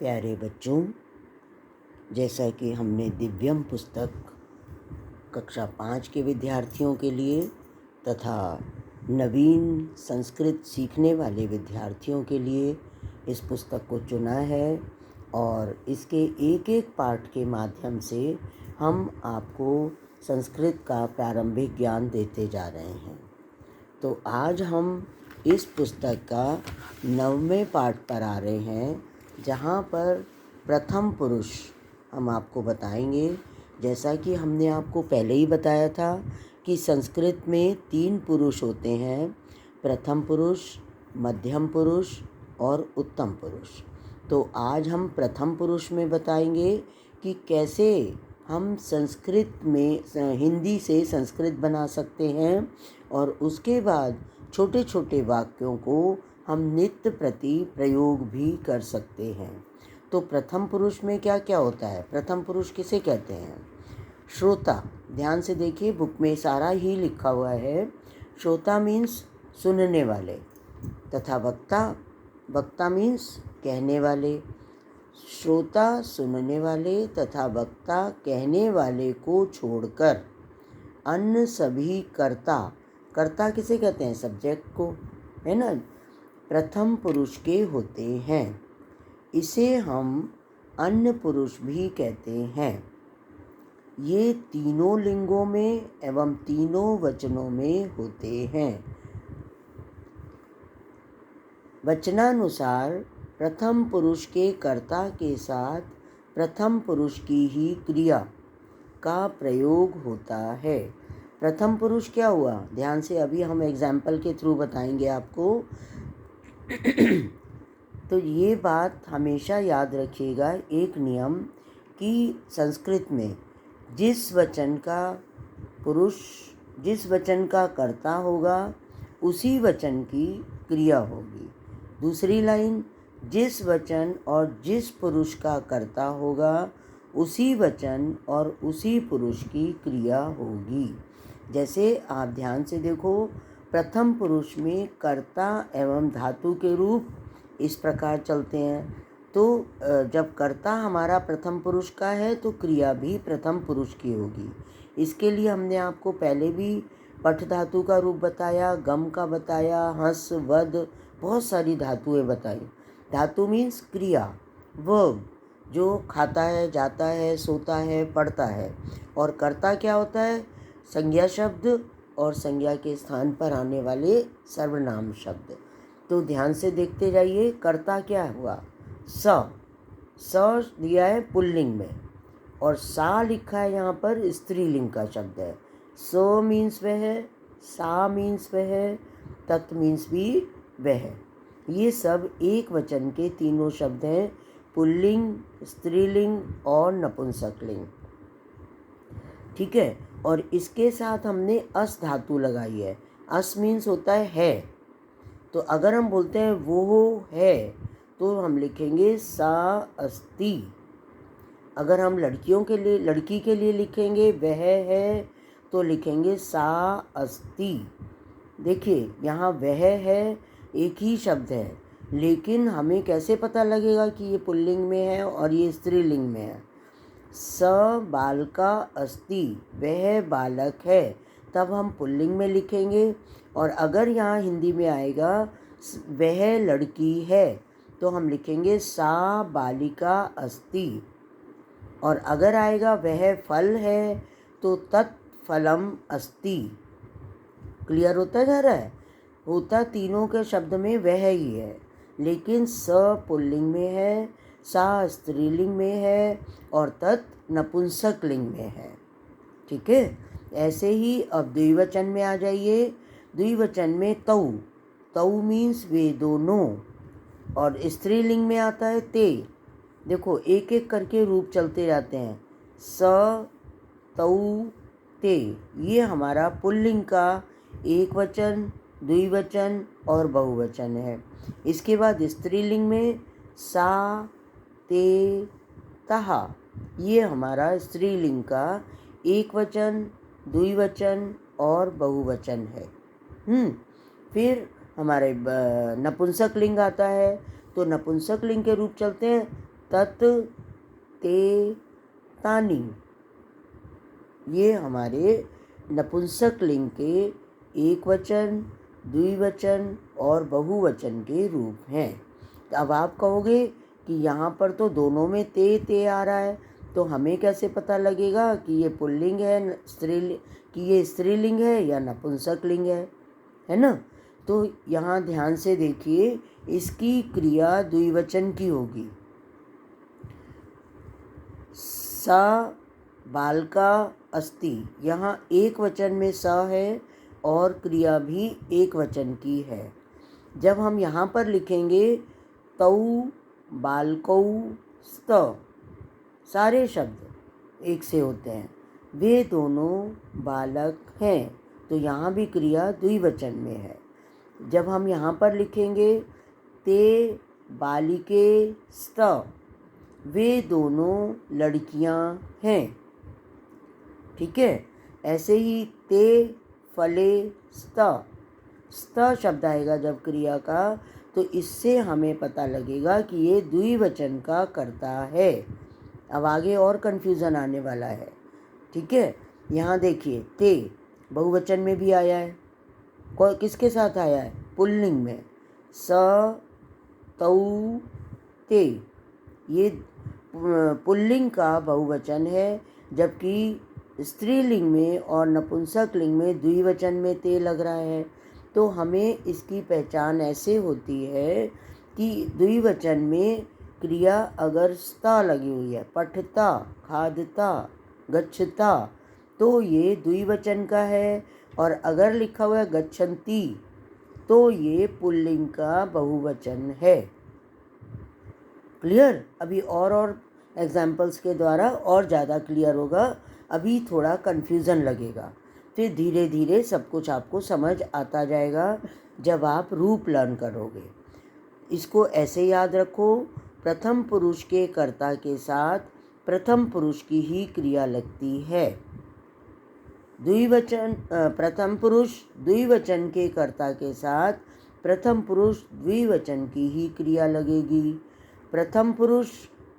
प्यारे बच्चों, जैसा कि हमने दिव्यम पुस्तक कक्षा 5 के विद्यार्थियों के लिए तथा नवीन संस्कृत सीखने वाले विद्यार्थियों के लिए इस पुस्तक को चुना है और इसके एक एक पाठ के माध्यम से हम आपको संस्कृत का प्रारंभिक ज्ञान देते जा रहे हैं। तो आज हम इस पुस्तक का 9वें पाठ पर आ रहे हैं, जहाँ पर प्रथम पुरुष हम आपको बताएंगे। जैसा कि हमने आपको पहले ही बताया था कि संस्कृत में 3 पुरुष होते हैं, प्रथम पुरुष, मध्यम पुरुष और उत्तम पुरुष। तो आज हम प्रथम पुरुष में बताएंगे कि कैसे हम संस्कृत में हिंदी से संस्कृत बना सकते हैं और उसके बाद छोटे छोटे वाक्यों को हम नित्य प्रति प्रयोग भी कर सकते हैं। तो प्रथम पुरुष में क्या क्या होता है? प्रथम पुरुष किसे कहते हैं? श्रोता। ध्यान से देखिए, बुक में सारा ही लिखा हुआ है। श्रोता मीन्स सुनने वाले, तथा वक्ता, वक्ता मीन्स कहने वाले। श्रोता सुनने वाले तथा वक्ता कहने वाले को छोड़कर अन्य सभी कर्ता, कर्ता किसे कहते हैं? सब्जेक्ट को, है ना, प्रथम पुरुष के होते हैं। इसे हम अन्य पुरुष भी कहते हैं। ये तीनों लिंगों में एवं तीनों वचनों में होते हैं। वचनानुसार प्रथम पुरुष के कर्ता के साथ प्रथम पुरुष की ही क्रिया का प्रयोग होता है। प्रथम पुरुष क्या हुआ? ध्यान से अभी हम एग्जाम्पल के थ्रू बताएंगे आपको। तो ये बात हमेशा याद रखिएगा, एक नियम, कि संस्कृत में जिस वचन का पुरुष, जिस वचन का कर्ता होगा उसी वचन की क्रिया होगी। दूसरी लाइन, जिस वचन और जिस पुरुष का कर्ता होगा उसी वचन और उसी पुरुष की क्रिया होगी। जैसे आप ध्यान से देखो, प्रथम पुरुष में कर्ता एवं धातु के रूप इस प्रकार चलते हैं। तो जब कर्ता हमारा प्रथम पुरुष का है तो क्रिया भी प्रथम पुरुष की होगी। इसके लिए हमने आपको पहले भी पठ धातु का रूप बताया, गम का बताया, हंस, वद, बहुत सारी धातुएं बताई। धातु मीन्स क्रिया, वर्ब, जो खाता है, जाता है, सोता है, पढ़ता है। और कर्ता क्या होता है? संज्ञा शब्द और संज्ञा के स्थान पर आने वाले सर्वनाम शब्द। तो ध्यान से देखते जाइए, कर्ता क्या हुआ? स दिया है पुल्लिंग में और सा लिखा है यहाँ पर स्त्रीलिंग का शब्द है। स मीन्स वह है, सा मीन्स वह है, तत् मीन्स भी वह है। ये सब एक वचन के तीनों शब्द हैं, पुल्लिंग, स्त्रीलिंग और नपुंसकलिंग। ठीक है। और इसके साथ हमने अस धातु लगाई है। अस मीन्स होता है। तो अगर हम बोलते हैं वो है तो हम लिखेंगे सा अस्ति। अगर हम लड़कियों के लिए, लड़की के लिए लिखेंगे वह है तो लिखेंगे सा अस्ति। देखिए, यहाँ वह है एक ही शब्द है, लेकिन हमें कैसे पता लगेगा कि ये पुल्लिंग में है और ये स्त्रीलिंग में है? स बालका अस्ति, वह बालक है, तब हम पुल्लिंग में लिखेंगे। और अगर यहाँ हिंदी में आएगा वह लड़की है तो हम लिखेंगे सा बालिका अस्ति। और अगर आएगा वह फल है तो तत्फलम अस्ति। क्लियर होता जा रहा है? होता तीनों के शब्द में वह ही है, लेकिन स पुल्लिंग में है, सा स्त्रीलिंग में है और तत् नपुंसकलिंग में है। ठीक है। ऐसे ही अब द्विवचन में आ जाइए। द्विवचन में तऊ, तऊ मीन्स वे दोनों, और स्त्रीलिंग में आता है ते। देखो, एक एक करके रूप चलते जाते हैं। स, तऊ, ते, ये हमारा पुल्लिंग का एक वचन, द्विवचन और बहुवचन है। इसके बाद स्त्रीलिंग में सा, ते, तहा, ये हमारा स्त्रीलिंग का एक वचन, द्विवचन और बहुवचन है। फिर हमारे नपुंसक लिंग आता है। तो नपुंसक लिंग के रूप चलते हैं तत्, ते, तानि, ये हमारे नपुंसक लिंग के एक वचन, द्विवचन और बहुवचन के रूप हैं। तो अब आप कहोगे कि यहाँ पर तो दोनों में ते आ रहा है, तो हमें कैसे पता लगेगा कि ये पुल्लिंग है कि ये स्त्रीलिंग है या नपुंसक लिंग है ना? तो यहाँ ध्यान से देखिए, इसकी क्रिया द्विवचन की होगी। सा बालका अस्ति, यहाँ एक वचन में स है और क्रिया भी एक वचन की है। जब हम यहाँ पर लिखेंगे तौ बालकौ स्त, सारे शब्द एक से होते हैं, वे दोनों बालक हैं, तो यहाँ भी क्रिया द्विवचन में है। जब हम यहाँ पर लिखेंगे ते बालिके स्त, वे दोनों लड़कियाँ हैं, ठीक है। ऐसे ही ते फले स्त शब्द आएगा जब क्रिया का, तो इससे हमें पता लगेगा कि ये द्विवचन का कर्ता है। अब आगे और कन्फ्यूज़न आने वाला है, ठीक है। यहाँ देखिए, ते बहुवचन में भी आया है, किसके साथ आया है? पुल्लिंग में। स तौ ते, ये पुल्लिंग का बहुवचन है, जबकि स्त्रीलिंग में और नपुंसक लिंग में द्विवचन में ते लग रहा है। तो हमें इसकी पहचान ऐसे होती है कि द्विवचन में क्रिया अगर स्ता लगी हुई है, पठता, खादता, गच्छता, तो ये द्विवचन का है, और अगर लिखा हुआ है गच्छन्ति, तो ये पुल्लिंग का बहुवचन है। क्लियर? अभी और एग्जाम्पल्स के द्वारा और ज़्यादा क्लियर होगा, अभी थोड़ा कन्फ्यूज़न लगेगा, फिर धीरे धीरे सब कुछ आपको समझ आता जाएगा जब आप रूप लर्न करोगे। इसको ऐसे याद रखो, प्रथम पुरुष के कर्ता के साथ प्रथम पुरुष की ही क्रिया लगती है। द्विवचन प्रथम पुरुष द्विवचन के कर्ता के साथ प्रथम पुरुष द्विवचन की ही क्रिया लगेगी। प्रथम पुरुष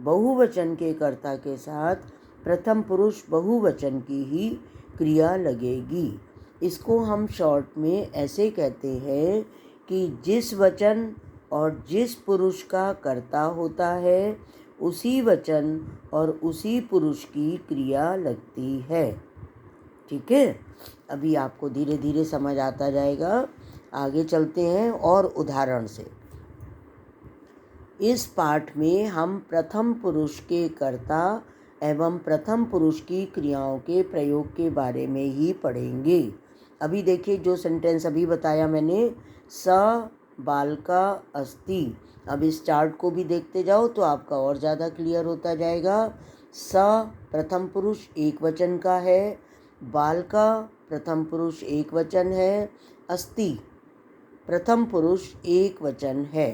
बहुवचन के कर्ता के साथ प्रथम पुरुष बहुवचन की ही क्रिया लगेगी। इसको हम शॉर्ट में ऐसे कहते हैं कि जिस वचन और जिस पुरुष का कर्ता होता है, उसी वचन और उसी पुरुष की क्रिया लगती है। ठीक है, अभी आपको धीरे धीरे समझ आता जाएगा। आगे चलते हैं और उदाहरण से। इस पाठ में हम प्रथम पुरुष के कर्ता एवं प्रथम पुरुष की क्रियाओं के प्रयोग के बारे में ही पढ़ेंगे। अभी देखिए, जो सेंटेंस अभी बताया मैंने, स बालका अस्ति, अब इस चार्ट को भी देखते जाओ तो आपका और ज़्यादा क्लियर होता जाएगा। स प्रथम पुरुष एक वचन का है, बालका प्रथम पुरुष एक वचन है, अस्ति प्रथम पुरुष एक वचन है।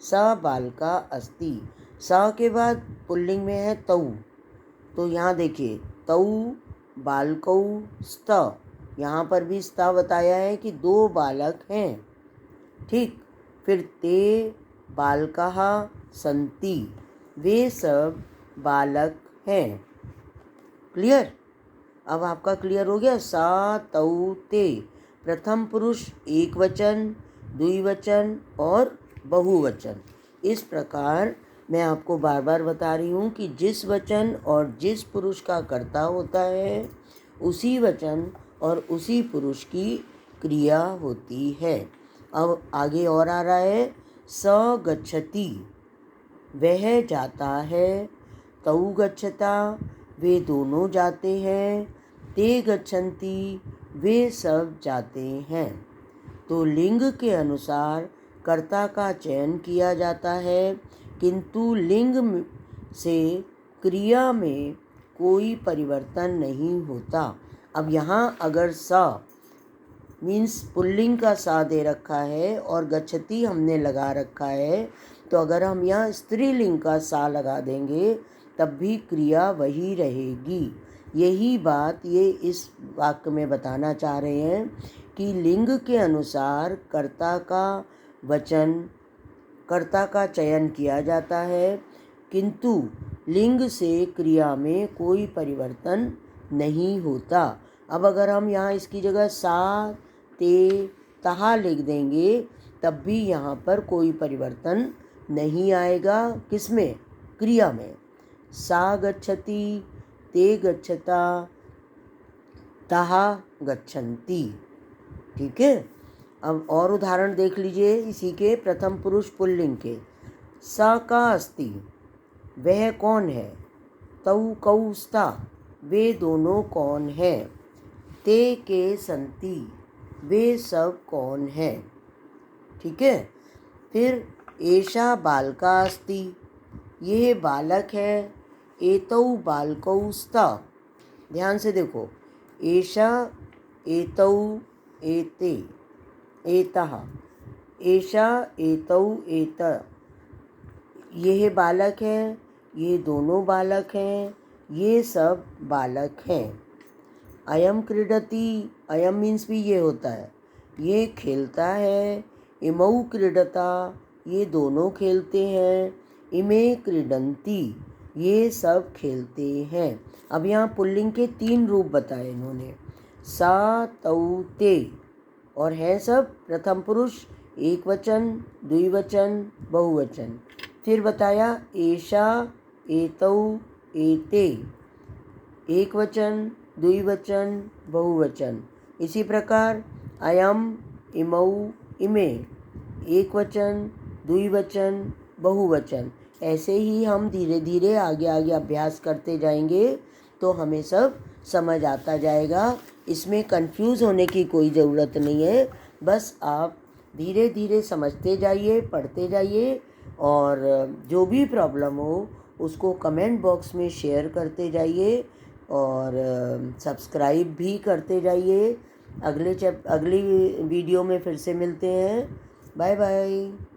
स बालका अस्ति, स के बाद पुल्लिंग में है तौ, तो यहाँ देखिए तौ बालकौ स्त, यहाँ पर भी स्त बताया है कि दो बालक हैं। ठीक, फिर ते बालकाः सन्ति, वे सब बालक हैं। क्लियर? अब आपका क्लियर हो गया। सा तौ ते, प्रथम पुरुष एक वचन, द्विवचन और बहुवचन। इस प्रकार मैं आपको बार बार बता रही हूँ कि जिस वचन और जिस पुरुष का कर्ता होता है, उसी वचन और उसी पुरुष की क्रिया होती है। अब आगे और आ रहा है, स गच्छति, वह जाता है, तौ गच्छता, वे दोनों जाते हैं, ते गच्छन्ति, वे सब जाते हैं। तो लिंग के अनुसार कर्ता का चयन किया जाता है, किंतु लिंग से क्रिया में कोई परिवर्तन नहीं होता। अब यहाँ अगर सा मीन्स पुल्लिंग का सा दे रखा है और गच्छति हमने लगा रखा है, तो अगर हम यहाँ स्त्रीलिंग का सा लगा देंगे तब भी क्रिया वही रहेगी। यही बात ये इस वाक्य में बताना चाह रहे हैं कि लिंग के अनुसार कर्ता का चयन किया जाता है, किंतु लिंग से क्रिया में कोई परिवर्तन नहीं होता। अब अगर हम यहाँ इसकी जगह सा ते तहा लिख देंगे तब भी यहाँ पर कोई परिवर्तन नहीं आएगा। किसमें? क्रिया में। सा गच्छति, ते गच्छता, तहा गच्छन्ति। ठीक है। अब और उदाहरण देख लीजिए इसी के प्रथम पुरुष पुल्लिंग के। स का अस्ति, वह कौन है? तौ कौ स्ता, वे दोनों कौन हैं? ते के संति, वे सब कौन हैं? ठीक है। फिर एषा बालका अस्ति, यह बालक है। एतौ बालकौ स्त, ध्यान से देखो, एषा, एतौ, एते, एतः, एषा, एतौ, एत, यह बालक है, ये दोनों बालक हैं, ये सब बालक हैं। अयम क्रीडति, अयम मीन्स भी ये होता है, ये खेलता है। इमौ क्रीडता, ये दोनों खेलते हैं। इमे क्रीडन्ति, ये सब खेलते हैं। अब यहाँ पुल्लिंग के 3 रूप बताए इन्होंने, सा, तौ, ते, और है सब प्रथम पुरुष, एक वचन, द्विवचन, बहुवचन। फिर बताया एषा, एतौ, एते, एक वचन, द्विवचन, बहुवचन। इसी प्रकार अयम, इमौ, इमे, एक वचन, द्विवचन, बहुवचन। ऐसे ही हम धीरे धीरे आगे आगे अभ्यास करते जाएंगे तो हमें सब समझ आता जाएगा। इसमें कंफ्यूज होने की कोई ज़रूरत नहीं है, बस आप धीरे धीरे समझते जाइए, पढ़ते जाइए, और जो भी प्रॉब्लम हो उसको कमेंट बॉक्स में शेयर करते जाइए और सब्सक्राइब भी करते जाइए। अगली वीडियो में फिर से मिलते हैं। Bye bye.